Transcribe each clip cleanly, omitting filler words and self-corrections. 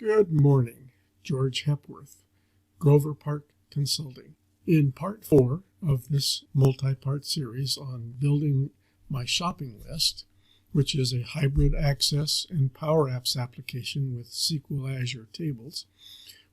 Good morning, George Hepworth, Grover Park Consulting. In part 4 of this multi-part series on building my shopping list, which is a hybrid Access and PowerApps application with SQL Azure tables,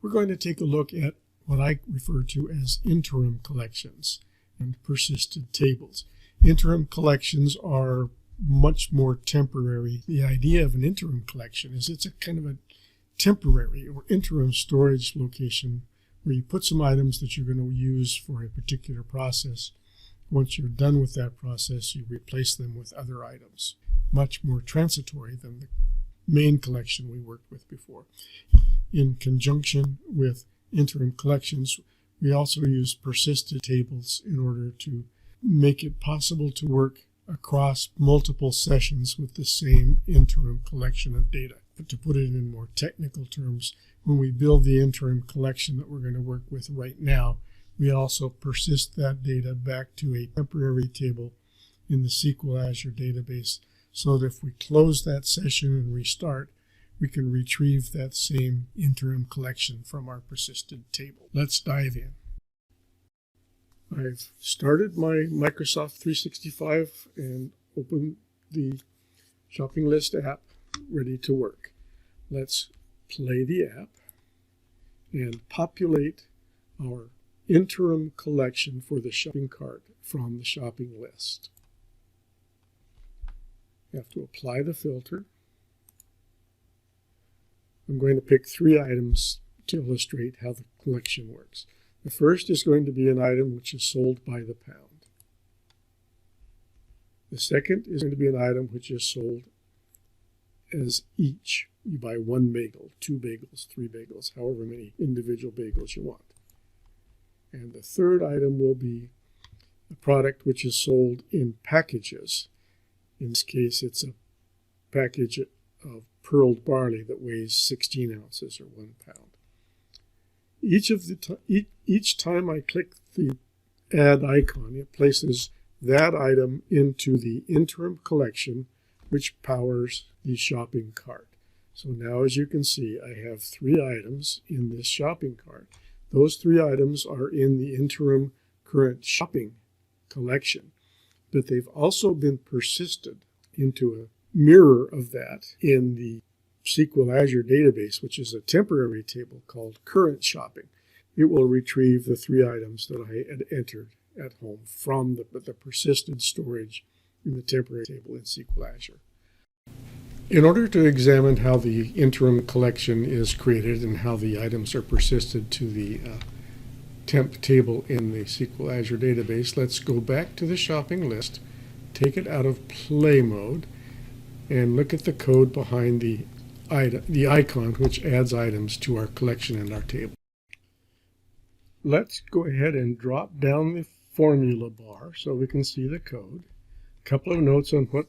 we're going to take a look at what I refer to as interim collections and persisted tables. Interim collections are much more temporary. The idea of an interim collection is it's a kind of a temporary or interim storage location where you put some items that you're going to use for a particular process. Once you're done with that process, you replace them with other items. Much more transitory than the main collection we worked with before. In conjunction with interim collections, we also use persisted tables in order to make it possible to work across multiple sessions with the same interim collection of data. But to put it in more technical terms, when we build the interim collection that we're going to work with right now, we also persist that data back to a temporary table in the SQL Azure database, so that if we close that session and restart, we can retrieve that same interim collection from our persisted table. Let's dive in. I've started my Microsoft 365 and opened the shopping list app, ready to work. Let's play the app and populate our interim collection for the shopping cart from the shopping list. You have to apply the filter. I'm going to pick 3 items to illustrate how the collection works. The first is going to be an item which is sold by the pound. The second is going to be an item which is sold as each. You buy 1 bagel, 2 bagels, 3 bagels, however many individual bagels you want. And the third item will be a product which is sold in packages. In this case, it's a package of pearled barley that weighs 16 ounces or 1 pound. Each time I click the add icon, it places that item into the interim collection, which powers the shopping cart. So now, as you can see, I have 3 items in this shopping cart. Those 3 items are in the interim current shopping collection, but they've also been persisted into a mirror of that in the SQL Azure database, which is a temporary table called current shopping. It will retrieve the 3 items that I had entered at home from the persisted storage in the temporary table in SQL Azure. In order to examine how the interim collection is created and how the items are persisted to the temp table in the SQL Azure database, let's go back to the shopping list, take it out of play mode, and look at the code behind the icon which adds items to our collection and our table. Let's go ahead and drop down the formula bar so we can see the code. A couple of notes on what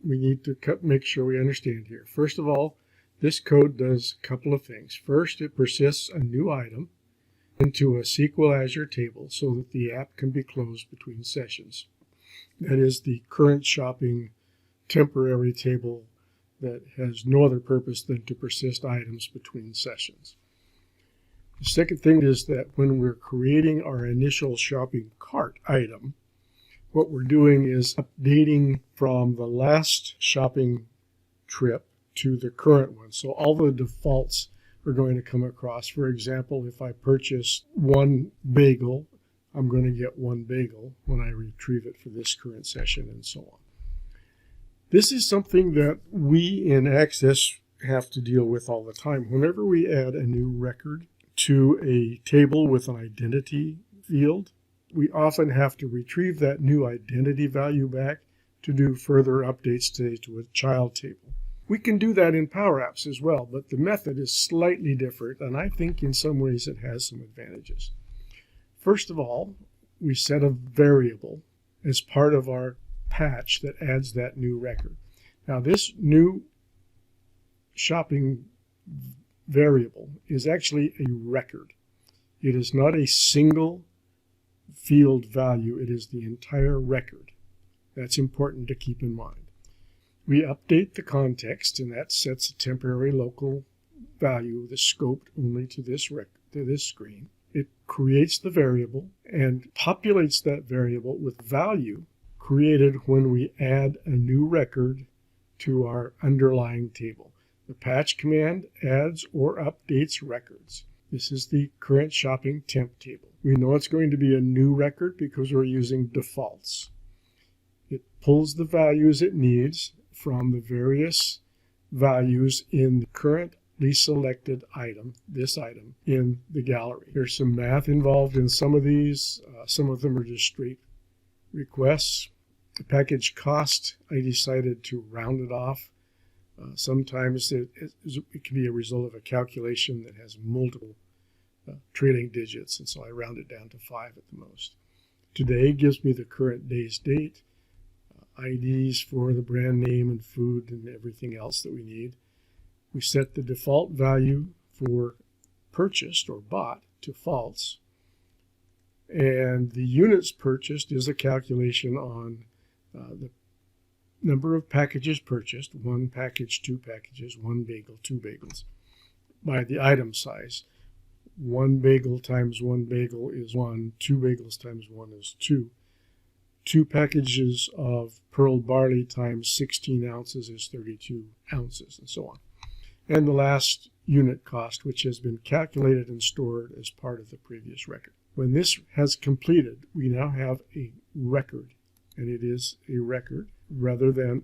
we need to make sure we understand here. First of all, this code does a couple of things. First, it persists a new item into a SQL Azure table so that the app can be closed between sessions. That is the current shopping temporary table that has no other purpose than to persist items between sessions. The second thing is that when we're creating our initial shopping cart item, what we're doing is updating from the last shopping trip to the current one. So all the defaults are going to come across. For example, if I purchase 1 bagel, I'm going to get 1 bagel when I retrieve it for this current session, and so on. This is something that we in Access have to deal with all the time. Whenever we add a new record to a table with an identity field, we often have to retrieve that new identity value back to do further updates to a child table. We can do that in PowerApps as well, but the method is slightly different, and I think in some ways it has some advantages. First of all, we set a variable as part of our patch that adds that new record. Now, this new shopping variable is actually a record. It is not a single field value, it is the entire record. That's important to keep in mind. We update the context, and that sets a temporary local value that's scoped only to this screen. It creates the variable and populates that variable with value created when we add a new record to our underlying table. The patch command adds or updates records. This is the current shopping temp table. We know it's going to be a new record because we're using defaults. It pulls the values it needs from the various values in the currently selected item, this item, in the gallery. There's some math involved in some of these. Some of them are just straight requests. The package cost, I decided to round it off. Sometimes it can be a result of a calculation that has multiple trailing digits, and so I round it down to 5 at the most. Today gives me the current day's date, IDs for the brand name and food and everything else that we need. We set the default value for purchased or bought to false, and the units purchased is a calculation on the number of packages purchased, 1 package, 2 packages, 1 bagel, 2 bagels, by the item size. 1 bagel times 1 bagel is 1, 2 bagels times 1 is 2. 2 packages of pearl barley times 16 ounces is 32 ounces, and so on. And the last unit cost, which has been calculated and stored as part of the previous record. When this has completed, we now have a record, and it is a record rather than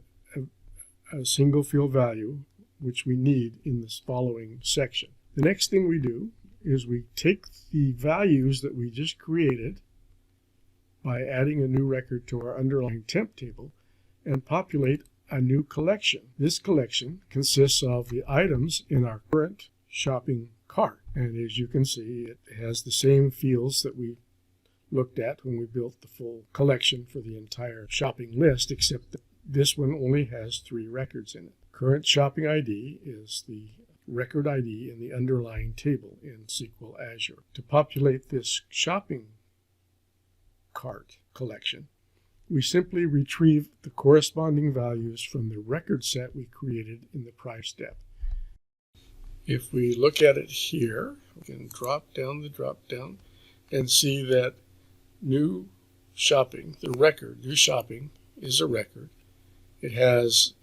a single field value, which we need in this following section. The next thing we do is we take the values that we just created by adding a new record to our underlying temp table and populate a new collection. This collection consists of the items in our current shopping cart. And as you can see, it has the same fields that we looked at when we built the full collection for the entire shopping list, except that this one only has 3 records in it. Current shopping ID is the record ID in the underlying table in SQL Azure. To populate this shopping cart collection, we simply retrieve the corresponding values from the record set we created in the prior step. If we look at it here, we can drop down the drop down and see that new shopping, the record, new shopping is a record. It has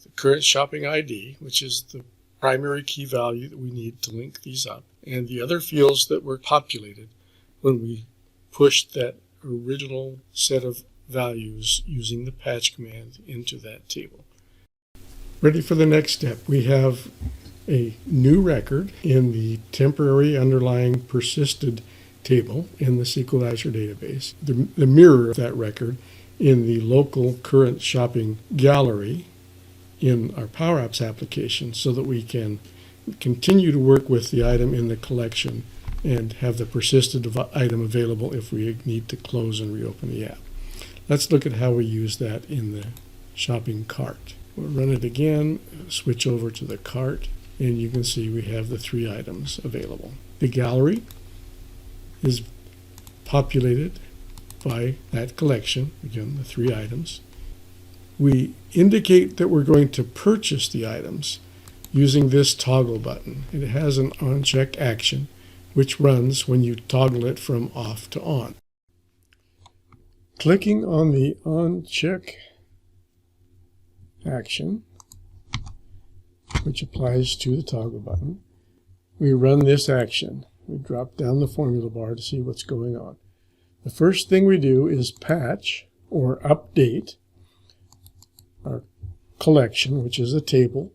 the current shopping ID, which is the primary key value that we need to link these up, and the other fields that were populated when we pushed that original set of values using the patch command into that table. Ready for the next step. We have a new record in the temporary underlying persisted table in the SQL Azure database. The mirror of that record in the local current shopping gallery in our PowerApps application, so that we can continue to work with the item in the collection and have the persisted item available if we need to close and reopen the app. Let's look at how we use that in the shopping cart. We'll run it again, switch over to the cart, and you can see we have the 3 items available. The gallery is populated by that collection, again, the 3 items. We indicate that we're going to purchase the items using this toggle button. It has an on-check action, which runs when you toggle it from off to on. Clicking on the on-check action, which applies to the toggle button, we run this action. We drop down the formula bar to see what's going on. The first thing we do is patch or update our collection, which is a table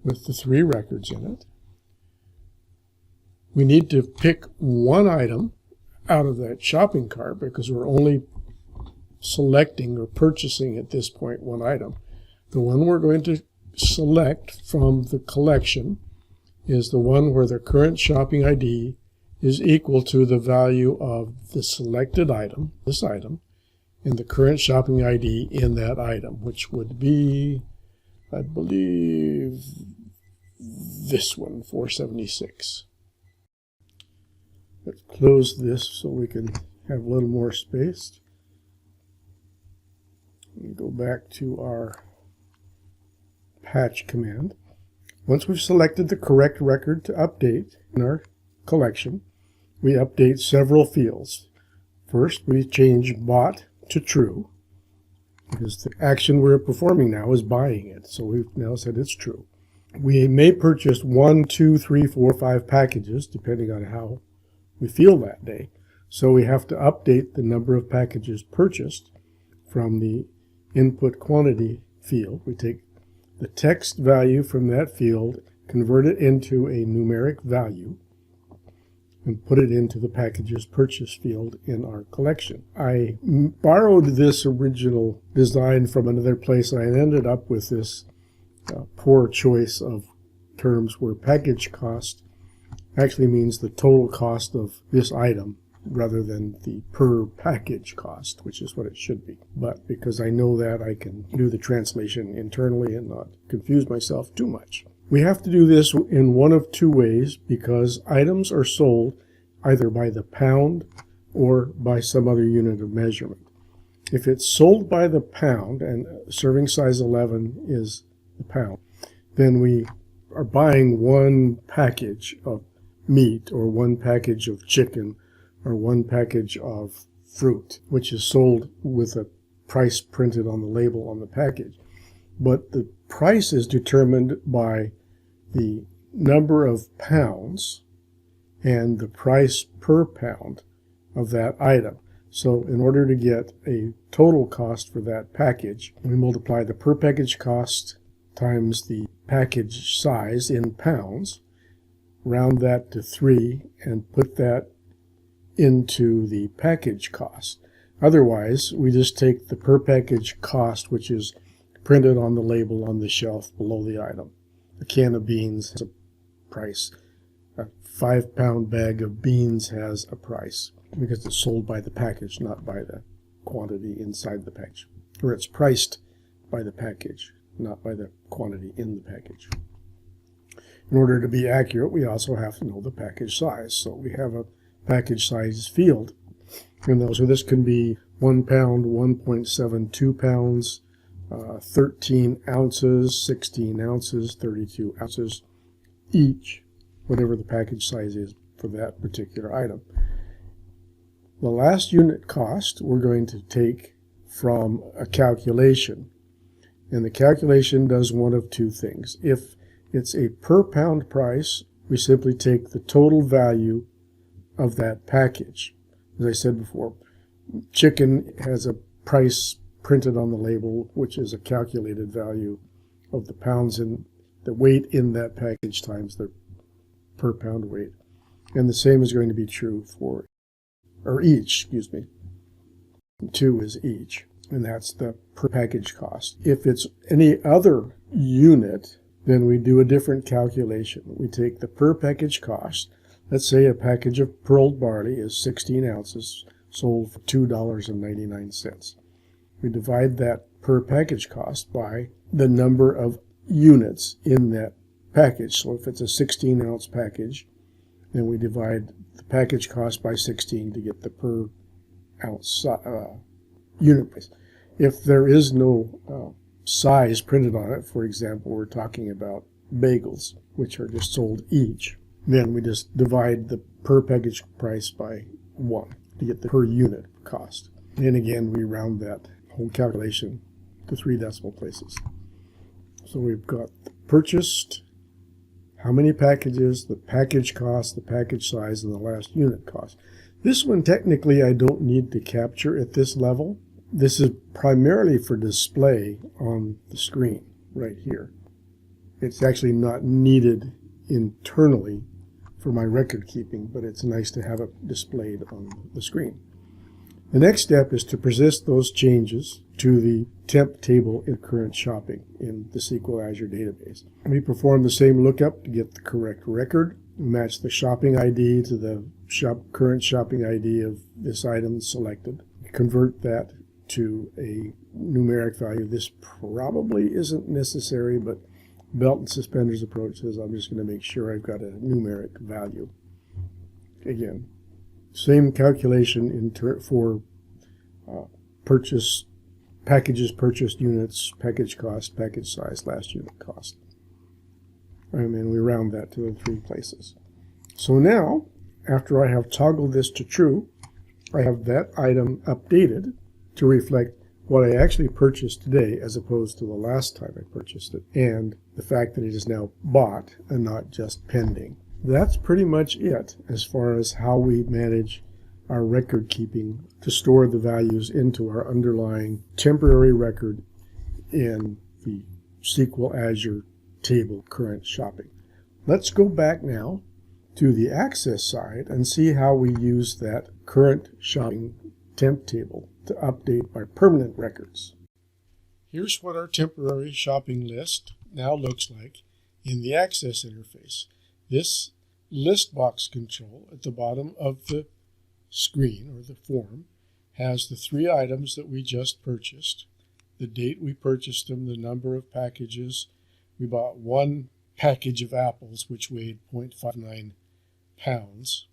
with the 3 records in it. We need to pick one item out of that shopping cart because we're only selecting or purchasing at this point one item. The one we're going to select from the collection is the one where the current shopping ID is equal to the value of the selected item, this item, and the current shopping ID in that item, which would be, I believe, this one, 476. Let's close this so we can have a little more space. And go back to our patch command. Once we've selected the correct record to update in our collection, we update several fields. First, we change bought to true, because the action we're performing now is buying it. So we've now said it's true. We may purchase 1, 2, 3, 4, 5 packages, depending on how we feel that day. So we have to update the number of packages purchased from the input quantity field. We take the text value from that field, convert it into a numeric value, and put it into the packages purchased field in our collection. I borrowed this original design from another place, and I ended up with this poor choice of terms where package cost actually means the total cost of this item rather than the per package cost, which is what it should be. But because I know that, I can do the translation internally and not confuse myself too much. We have to do this in one of two ways, because items are sold either by the pound or by some other unit of measurement. If it's sold by the pound, and serving size 11 is the pound, then we are buying one package of meat or one package of chicken or one package of fruit, which is sold with a price printed on the label on the package. But the price is determined by the number of pounds and the price per pound of that item. So in order to get a total cost for that package, we multiply the per package cost times the package size in pounds, round that to 3, and put that into the package cost. Otherwise, we just take the per package cost, which is printed on the label on the shelf below the item. A can of beans has a price. A 5-pound bag of beans has a price, because it's sold by the package, not by the quantity inside the package. Or it's priced by the package, not by the quantity in the package. In order to be accurate, we also have to know the package size. So we have a package size field, and so this can be 1 pound, 1.72 pounds, 13 ounces, 16 ounces, 32 ounces each, whatever the package size is for that particular item. The last unit cost we're going to take from a calculation, and the calculation does one of two things. If it's a per pound price, we simply take the total value of that package. As I said before, chicken has a price printed on the label, which is a calculated value of the pounds in the weight in that package times the per pound weight. And the same is going to be true for, or each, 2 is each, and that's the per package cost. If it's any other unit, then we do a different calculation. We take the per package cost. Let's say a package of pearled barley is 16 ounces, sold for $2.99. We divide that per package cost by the number of units in that package. So if it's a 16-ounce package, then we divide the package cost by 16 to get the per ounce unit price. If there is no size printed on it, for example, we're talking about bagels, which are just sold each, then we just divide the per package price by 1 to get the per unit cost. And again, we round that whole calculation to 3 decimal places. So we've got the purchased, how many packages, the package cost, the package size, and the last unit cost. This one technically I don't need to capture at this level. This is primarily for display on the screen right here. It's actually not needed internally for my record keeping, but it's nice to have it displayed on the screen. The next step is to persist those changes to the temp table in current shopping in the SQL Azure database. We perform the same lookup to get the correct record, match the shopping ID to the current shopping ID of this item selected, convert that to a numeric value. This probably isn't necessary, but belt and suspenders approach says I'm just going to make sure I've got a numeric value. Again, same calculation for purchase packages, purchased units, package cost, package size, last unit cost. and then we round that to the 3 places. So now, after I have toggled this to true, I have that item updated to reflect what I actually purchased today as opposed to the last time I purchased it, and the fact that it is now bought and not just pending. That's pretty much it as far as how we manage our record keeping to store the values into our underlying temporary record in the SQL Azure table current shopping. Let's go back now to the access side and see how we use that current shopping temp table to update my permanent records. Here's what our temporary shopping list now looks like in the access interface. This list box control at the bottom of the screen or the form has the 3 items that we just purchased, the date we purchased them, the number of packages. We bought 1 package of apples, which weighed 0.59 pounds.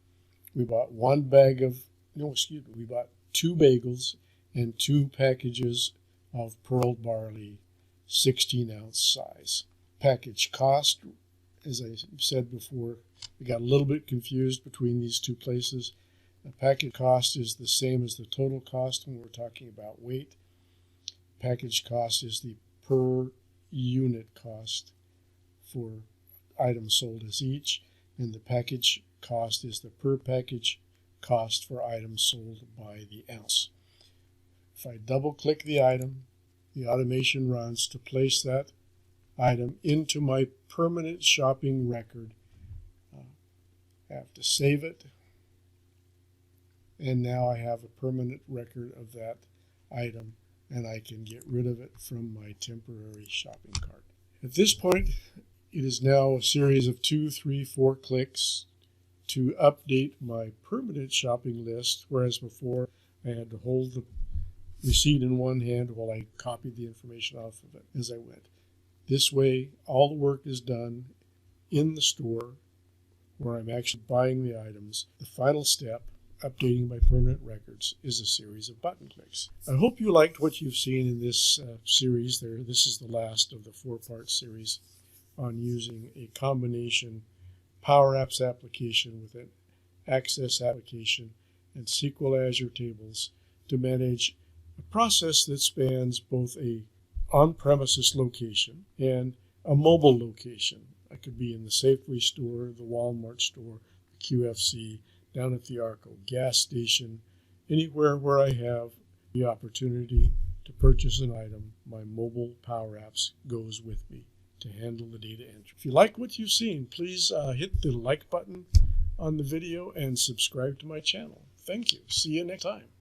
We bought 1 bag of, we bought 2 bagels and 2 packages of pearled barley, 16-ounce size. Package cost, as I said before, we got a little bit confused between these 2 places. The package cost is the same as the total cost when we're talking about weight. Package cost is the per unit cost for items sold as each, and the package cost is the per package cost for items sold by the ounce. If I double click the item, the automation runs to place that item into my permanent shopping record. I have to save it, and now I have a permanent record of that item, and I can get rid of it from my temporary shopping cart. At this point, it is now a series of 2, 3, 4 clicks to update my permanent shopping list, whereas before I had to hold the receipt in one hand while I copied the information off of it as I went. This way, all the work is done in the store where I'm actually buying the items. The final step, updating my permanent records, is a series of button clicks. I hope you liked what you've seen in this series there. This is the last of the 4-part series on using a combination PowerApps application with an Access application and SQL Azure tables to manage a process that spans both a on-premises location and a mobile location. I could be in the Safeway store, the Walmart store, the QFC, down at the Arco gas station, anywhere where I have the opportunity to purchase an item, my mobile PowerApps goes with me to handle the data entry. If you like what you've seen, please hit the like button on the video and subscribe to my channel. Thank you. See you next time.